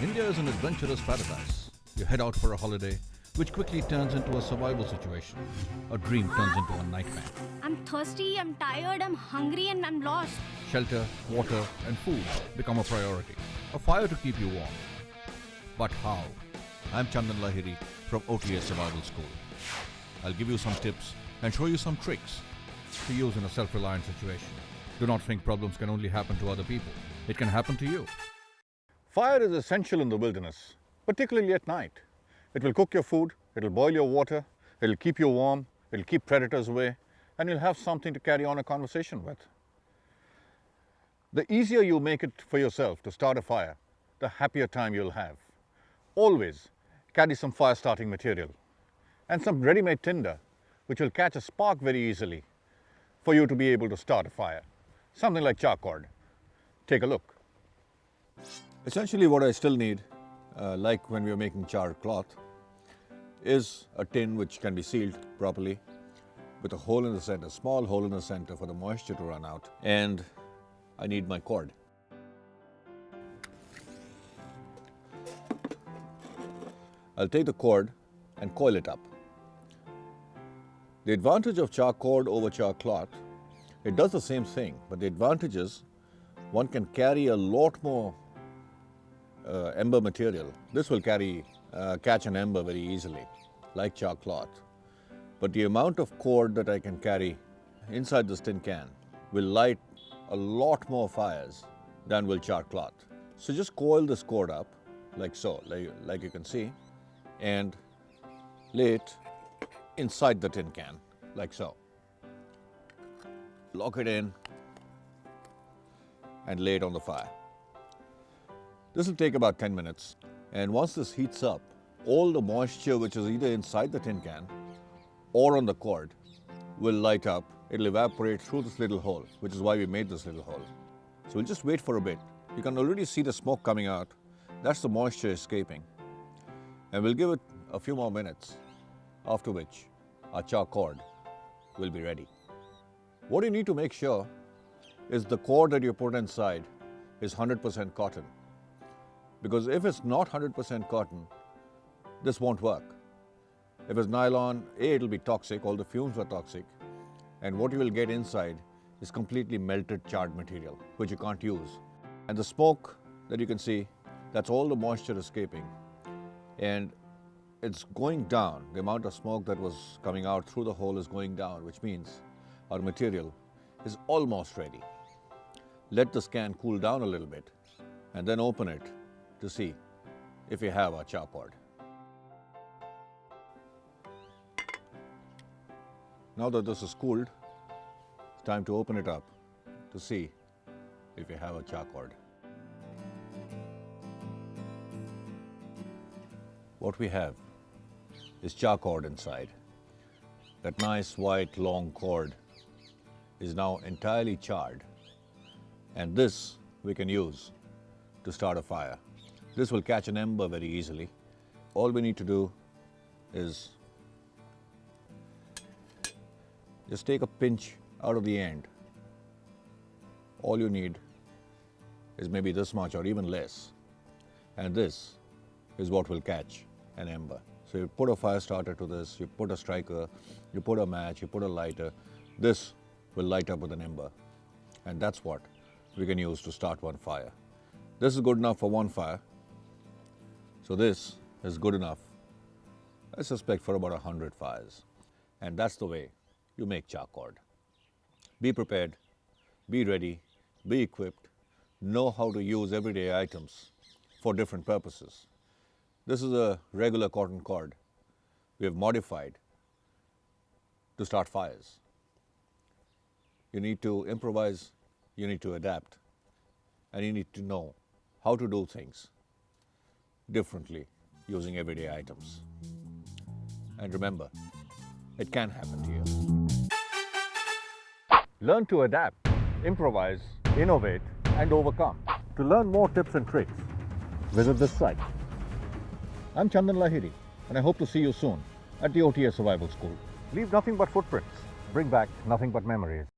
India is an adventurous paradise. You head out for a holiday, which quickly turns into a survival situation. A dream turns into a nightmare. I'm thirsty, I'm tired, I'm hungry, and I'm lost. Shelter, water, and food become a priority. A fire to keep you warm. But how? I'm Chandan Lahiri from OTS Survival School. I'll give you some tips and show you some tricks to use in a self-reliant situation. Do not think problems can only happen to other people. It can happen to you. Fire is essential in the wilderness, particularly at night. It will cook your food, it will boil your water, it will keep you warm, it will keep predators away, and you'll have something to carry on a conversation with. The easier you make it for yourself to start a fire, the happier time you'll have. Always carry some fire starting material and some ready-made tinder, which will catch a spark very easily for you to be able to start a fire. Something like char cord. Take a look. Essentially what I still need, like when we are making char cloth, is a tin which can be sealed properly with a hole in the center, small hole in the center for the moisture to run out. And I need my cord. I'll take the cord and coil it up. The advantage of char cord over char cloth, it does the same thing, but the advantage is one can carry a lot more ember material. This will catch an ember very easily, like char cloth. But the amount of cord that I can carry inside this tin can will light a lot more fires than will char cloth. So just coil this cord up like so, like you can see, and lay it inside the tin can, like so. Lock it in and lay it on the fire. This will take about 10 minutes, and once this heats up, all the moisture which is either inside the tin can or on the cord will light up. It'll evaporate through this little hole, which is why we made this little hole. So we'll just wait for a bit. You can already see the smoke coming out. That's the moisture escaping. And we'll give it a few more minutes, after which our char cord will be ready. What you need to make sure is the cord that you put inside is 100% cotton. Because if it's not 100% cotton, this won't work. If it's nylon, it'll be toxic, all the fumes are toxic. And what you will get inside is completely melted charred material, which you can't use. And the smoke that you can see, that's all the moisture escaping. And it's going down. The amount of smoke that was coming out through the hole is going down, which means our material is almost ready. Let this can cool down a little bit and then open it to see if we have our char cord. Now that this is cooled, it's time to open it up to see if we have a char cord. What we have is char cord inside. That nice white long cord is now entirely charred, and this we can use to start a fire. This will catch an ember very easily. All we need to do is just take a pinch out of the end. All you need is maybe this much or even less, and this is what will catch an ember. So you put a fire starter to this, you put a striker, you put a match, you put a lighter. This will light up with an ember, and that's what we can use to start one fire. This is good enough for one fire. So this is good enough, I suspect, for about 100 fires. And that's the way you make char cord. Be prepared, be ready, be equipped, know how to use everyday items for different purposes. This is a regular cotton cord we have modified to start fires. You need to improvise, you need to adapt, and you need to know how to do things differently using everyday items. And remember, it can happen to you. Learn to adapt, improvise, innovate, and overcome. To learn more tips and tricks, visit this site. I'm Chandan Lahiri, and I hope to see you soon at the OTS Survival School. Leave nothing but footprints. Bring back nothing but memories.